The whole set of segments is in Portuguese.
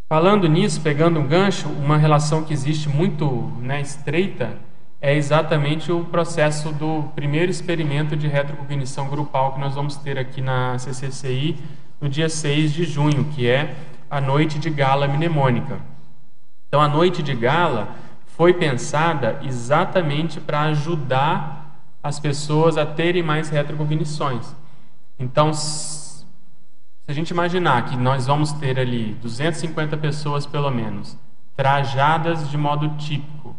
Falando nisso, pegando um gancho, uma relação que existe muito, né, estreita é exatamente o processo do primeiro experimento de retrocognição grupal que nós vamos ter aqui na CCCI no dia 6 de junho, que é a noite de gala mnemônica. Então, a noite de gala foi pensada exatamente para ajudar as pessoas a terem mais retrocognições. Então, se a gente imaginar que nós vamos ter ali 250 pessoas, pelo menos, trajadas de modo típico,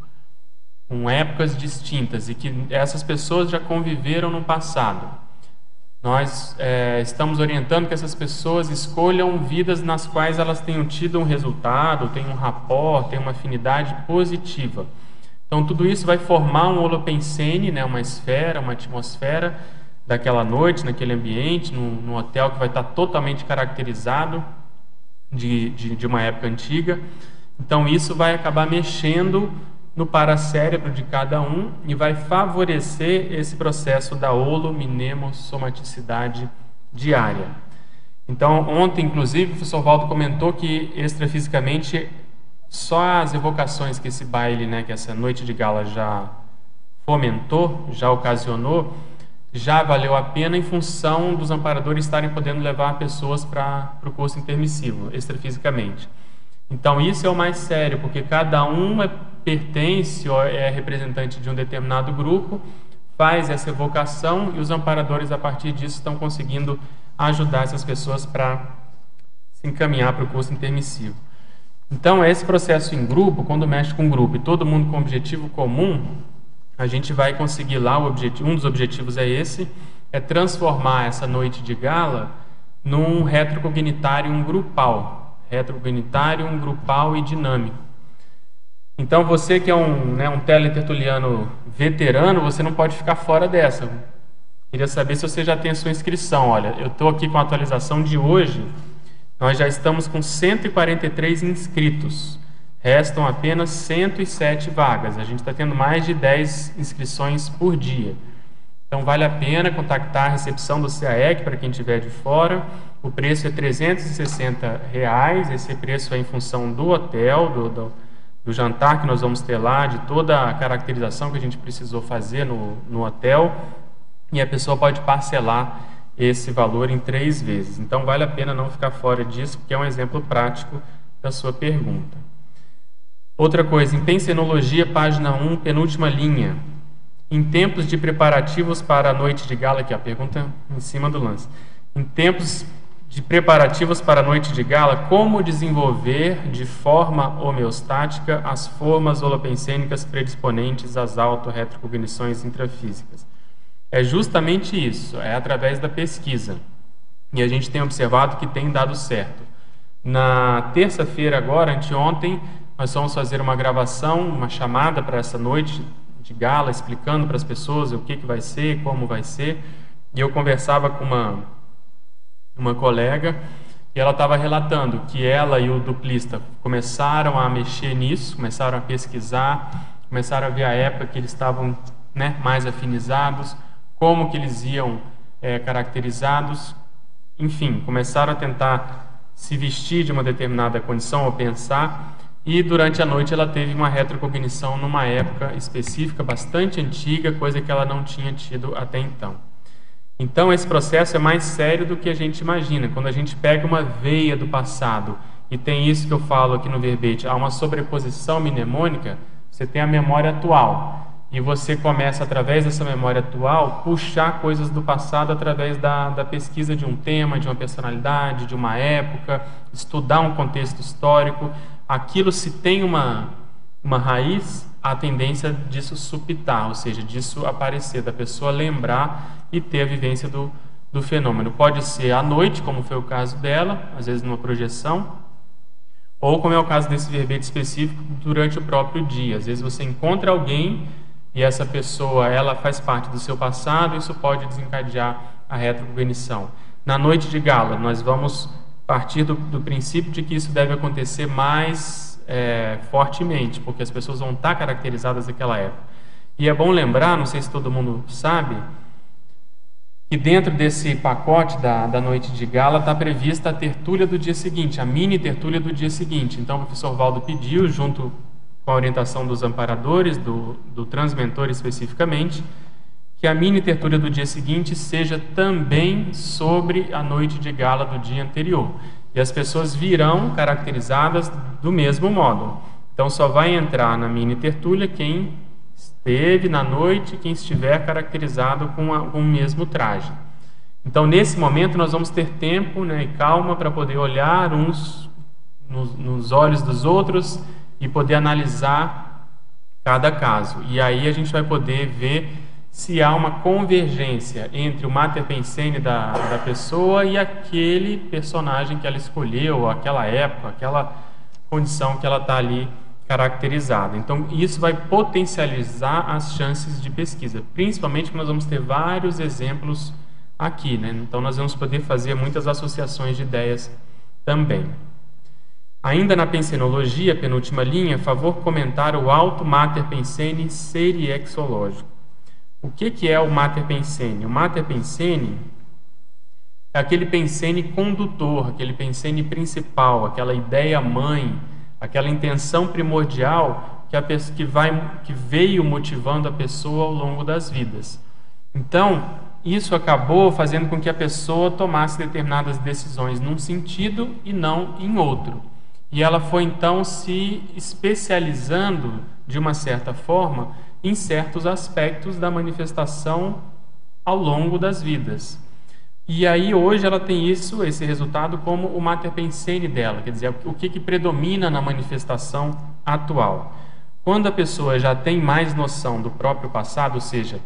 com épocas distintas, e que essas pessoas já conviveram no passado, nós estamos orientando que essas pessoas escolham vidas nas quais elas tenham tido um resultado, tenham um rapport, tenham uma afinidade positiva. Então, tudo isso vai formar um holopensene, né, uma esfera, uma atmosfera daquela noite, naquele ambiente, num hotel que vai estar totalmente caracterizado de uma época antiga. Então, isso vai acabar mexendo no paracérebro de cada um e vai favorecer esse processo da holomnemosomaticidade diária. Então, ontem, inclusive, o professor Valdo comentou que extrafisicamente só as evocações que esse baile, né, que essa noite de gala já fomentou, já ocasionou, já valeu a pena em função dos amparadores estarem podendo levar pessoas para o curso intermissivo, extrafisicamente. Então, isso é o mais sério, porque cada um pertence ou é representante de um determinado grupo, faz essa evocação e os amparadores, a partir disso, estão conseguindo ajudar essas pessoas para se encaminhar para o curso intermissivo. Então, esse processo em grupo, quando mexe com grupo e todo mundo com objetivo comum, a gente vai conseguir lá, um dos objetivos é esse, é transformar essa noite de gala num retrocognitário grupal. Retrocognitário, grupal e dinâmico. Então, você que é um teletertuliano veterano, você não pode ficar fora dessa. Queria saber se você já tem a sua inscrição. Olha, eu estou aqui com a atualização de hoje, nós já estamos com 143 inscritos. Restam apenas 107 vagas. A gente está tendo mais de 10 inscrições por dia. Então, vale a pena contactar a recepção do CAEC para quem estiver de fora. O preço é R$ 360. Esse preço é em função do hotel, do jantar que nós vamos ter lá, de toda a caracterização que a gente precisou fazer no hotel. E a pessoa pode parcelar esse valor em 3 vezes. Então, vale a pena não ficar fora disso, porque é um exemplo prático da sua pergunta. Outra coisa, em Pensenologia, página 1, penúltima linha. Em tempos de preparativos para a noite de gala, aqui a pergunta em cima do lance. Em tempos de preparativos para a noite de gala, como desenvolver de forma homeostática as formas holopensênicas predisponentes às autorretrocognições intrafísicas? É justamente isso, é através da pesquisa. E a gente tem observado que tem dado certo. Na terça-feira agora, anteontem, nós vamos fazer uma gravação, uma chamada para essa noite de gala, explicando para as pessoas o que vai ser, como vai ser. E eu conversava com uma colega e ela estava relatando que ela e o duplista começaram a mexer nisso, começaram a pesquisar, começaram a ver a época que eles estavam, né, mais afinizados, como que eles iam caracterizados, enfim, começaram a tentar se vestir de uma determinada condição ou pensar. E durante a noite ela teve uma retrocognição numa época específica, bastante antiga, coisa que ela não tinha tido até então. Então, esse processo é mais sério do que a gente imagina. Quando a gente pega uma veia do passado, e tem isso que eu falo aqui no verbete, há uma sobreposição mnemônica, você tem a memória atual. E você começa, através dessa memória atual, puxar coisas do passado através da pesquisa de um tema, de uma personalidade, de uma época, estudar um contexto histórico. Aquilo, se tem uma raiz, a tendência disso supitar, ou seja, disso aparecer, da pessoa lembrar e ter a vivência do fenômeno. Pode ser à noite, como foi o caso dela, às vezes numa projeção, ou como é o caso desse verbete específico, durante o próprio dia. Às vezes você encontra alguém e essa pessoa, ela faz parte do seu passado, e isso pode desencadear a retrocognição. Na noite de gala, nós vamos partir do princípio de que isso deve acontecer mais fortemente, porque as pessoas vão estar caracterizadas naquela época. E é bom lembrar, não sei se todo mundo sabe, que dentro desse pacote da noite de gala está prevista a tertúlia do dia seguinte, a mini tertúlia do dia seguinte. Então o professor Valdo pediu, junto com a orientação dos amparadores, do transmentor especificamente, que a mini tertúlia do dia seguinte seja também sobre a noite de gala do dia anterior. E as pessoas virão caracterizadas do mesmo modo. Então só vai entrar na mini tertúlia quem esteve na noite, quem estiver caracterizado com o mesmo traje. Então nesse momento nós vamos ter tempo, né, e calma para poder olhar uns nos olhos dos outros e poder analisar cada caso. E aí a gente vai poder ver se há uma convergência entre o Mater Pensene da pessoa e aquele personagem que ela escolheu, aquela época, aquela condição que ela está ali caracterizada. Então, isso vai potencializar as chances de pesquisa, principalmente porque nós vamos ter vários exemplos aqui, né? Então, nós vamos poder fazer muitas associações de ideias também. Ainda na pensenologia, penúltima linha, favor comentar o Alto Mater Pensene seriexológico. O que é o Mater Pensene? O Mater Pensene é aquele pensene condutor, aquele pensene principal, aquela ideia mãe, aquela intenção primordial que veio motivando a pessoa ao longo das vidas. Então, isso acabou fazendo com que a pessoa tomasse determinadas decisões num sentido e não em outro. E ela foi então se especializando de uma certa forma em certos aspectos da manifestação ao longo das vidas. E aí hoje ela tem esse resultado como o Mater Pensene dela, quer dizer, o que predomina na manifestação atual. Quando a pessoa já tem mais noção do próprio passado, ou seja,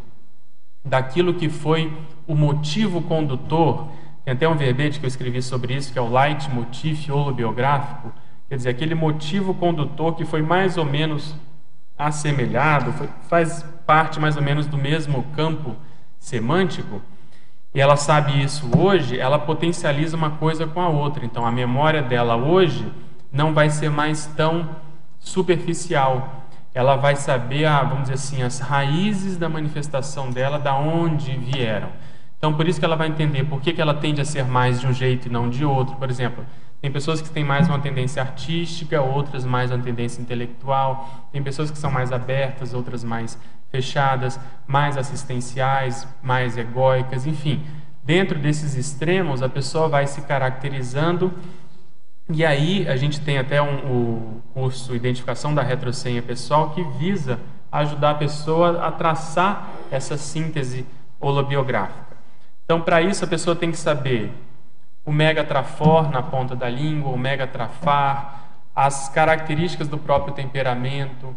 daquilo que foi o motivo condutor, tem até um verbete que eu escrevi sobre isso, que é o Leitmotiv holobiográfico, quer dizer, aquele motivo condutor que foi mais ou menos assemelhado, faz parte mais ou menos do mesmo campo semântico, e ela sabe isso hoje, ela potencializa uma coisa com a outra. Então, a memória dela hoje não vai ser mais tão superficial. Ela vai saber, vamos dizer assim, as raízes da manifestação dela, da onde vieram. Então, por isso que ela vai entender por que ela tende a ser mais de um jeito e não de outro. Por exemplo, tem pessoas que têm mais uma tendência artística, outras mais uma tendência intelectual. Tem pessoas que são mais abertas, outras mais fechadas, mais assistenciais, mais egóicas, enfim. Dentro desses extremos, a pessoa vai se caracterizando. E aí a gente tem até o curso Identificação da Retrosenha Pessoal, que visa ajudar a pessoa a traçar essa síntese holobiográfica. Então, para isso, a pessoa tem que saber o megatrafor na ponta da língua, o megatrafar, as características do próprio temperamento,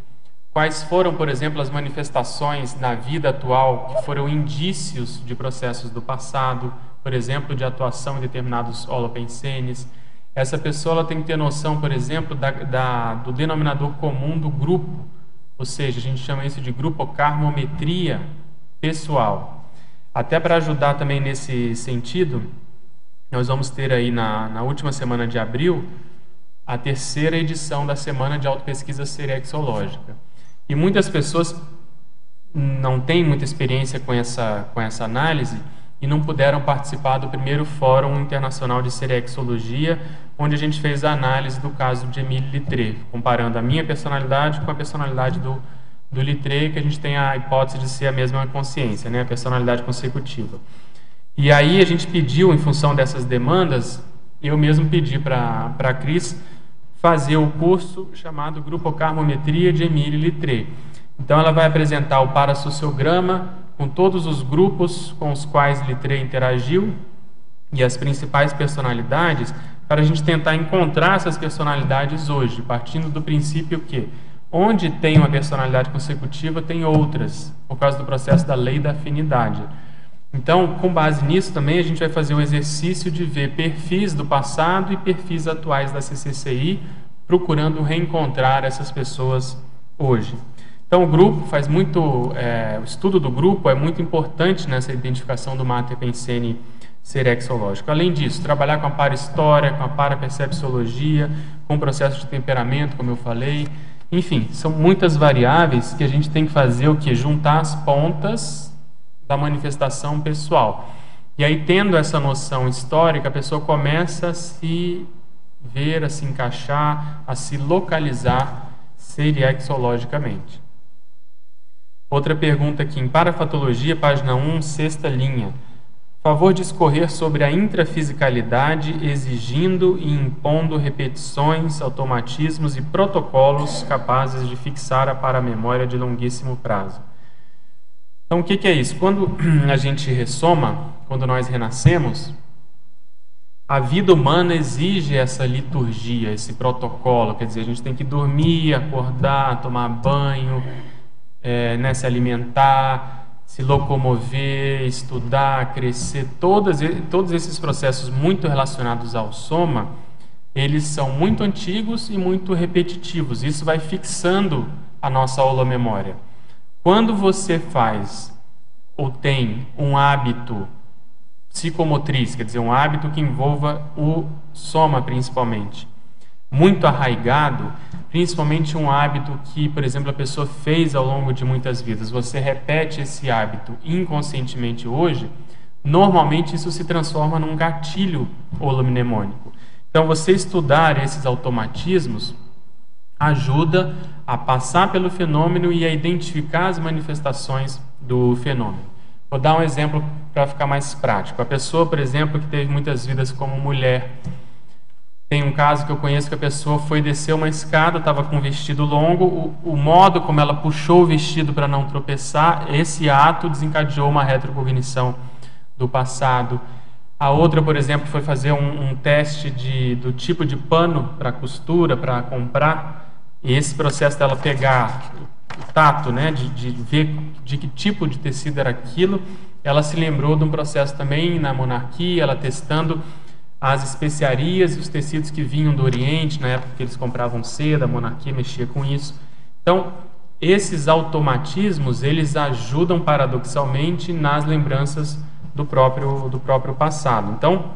quais foram, por exemplo, as manifestações na vida atual que foram indícios de processos do passado, por exemplo, de atuação em determinados holopensenes. Essa pessoa ela tem que ter noção, por exemplo, do denominador comum do grupo, ou seja, a gente chama isso de grupocarmometria pessoal. Até para ajudar também nesse sentido, nós vamos ter aí na última semana de abril a terceira edição da Semana de Autopesquisa Seriexológica. E muitas pessoas não têm muita experiência com essa análise e não puderam participar do primeiro Fórum Internacional de Seriexologia, onde a gente fez a análise do caso de Émile Littré, comparando a minha personalidade com a personalidade do Littré, que a gente tem a hipótese de ser a mesma consciência, né, a personalidade consecutiva. E aí a gente pediu, em função dessas demandas, eu mesmo pedi para a Cris fazer o curso chamado Grupocarmometria de Émile Littré. Então ela vai apresentar o parassociograma com todos os grupos com os quais Littré interagiu e as principais personalidades, para a gente tentar encontrar essas personalidades hoje, partindo do princípio que onde tem uma personalidade consecutiva, tem outras, por causa do processo da lei da afinidade. Então, com base nisso também, a gente vai fazer o exercício de ver perfis do passado e perfis atuais da CCCI, procurando reencontrar essas pessoas hoje. Então, o grupo faz muito, o estudo do grupo é muito importante nessa identificação do Mater Pensene seriexológico. Além disso, trabalhar com a para-história, com a para-percepciologia, com o processo de temperamento, como eu falei. Enfim, são muitas variáveis que a gente tem que fazer o quê? Juntar as pontas da manifestação pessoal. E aí, tendo essa noção histórica, a pessoa começa a se ver, a se encaixar, a se localizar seriexologicamente. Outra pergunta aqui, em Parafatologia, página 1, sexta linha. Favor discorrer sobre a intrafisicalidade, exigindo e impondo repetições, automatismos e protocolos capazes de fixar a paramemória de longuíssimo prazo. Então, o que é isso? Quando a gente ressoma, quando nós renascemos, a vida humana exige essa liturgia, esse protocolo. Quer dizer, a gente tem que dormir, acordar, tomar banho, se alimentar, se locomover, estudar, crescer. Todos esses processos muito relacionados ao soma, eles são muito antigos e muito repetitivos. Isso vai fixando a nossa holomemória. Quando você faz ou tem um hábito psicomotriz, quer dizer, um hábito que envolva o soma principalmente, muito arraigado, principalmente um hábito que, por exemplo, a pessoa fez ao longo de muitas vidas, você repete esse hábito inconscientemente hoje, normalmente isso se transforma num gatilho holomnemônico. Então, você estudar esses automatismos ajuda a passar pelo fenômeno e a identificar as manifestações do fenômeno. Vou dar um exemplo para ficar mais prático. A pessoa, por exemplo, que teve muitas vidas como mulher, tem um caso que eu conheço que a pessoa foi descer uma escada, estava com um vestido longo, o modo como ela puxou o vestido para não tropeçar, esse ato desencadeou uma retrocognição do passado. A outra, por exemplo, foi fazer um teste do tipo de pano para costura, para comprar, e esse processo dela pegar o tato, né, de ver de que tipo de tecido era aquilo, ela se lembrou de um processo também na monarquia, ela testando as especiarias e os tecidos que vinham do Oriente, na época que eles compravam seda, a monarquia mexia com isso. Então, esses automatismos, eles ajudam paradoxalmente nas lembranças do próprio passado. Então,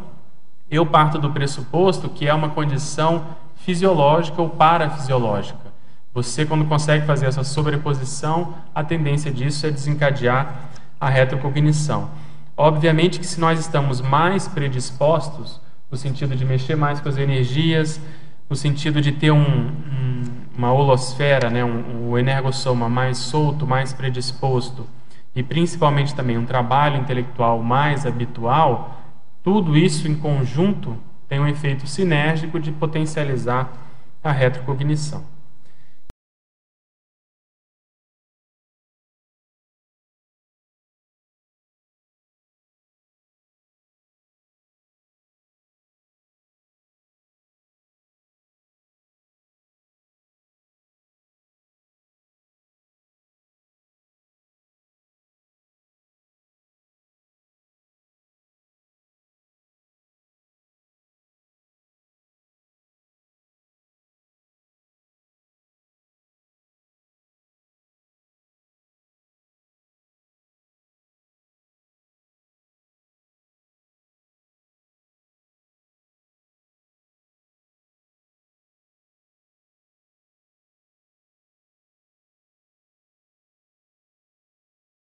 eu parto do pressuposto que é uma condição fisiológica ou parafisiológica. Você, quando consegue fazer essa sobreposição, a tendência disso é desencadear a retrocognição. Obviamente que se nós estamos mais predispostos, no sentido de mexer mais com as energias, no sentido de ter uma holosfera, né, o energossoma mais solto, mais predisposto, e principalmente também um trabalho intelectual mais habitual, tudo isso em conjunto tem um efeito sinérgico de potencializar a retrocognição.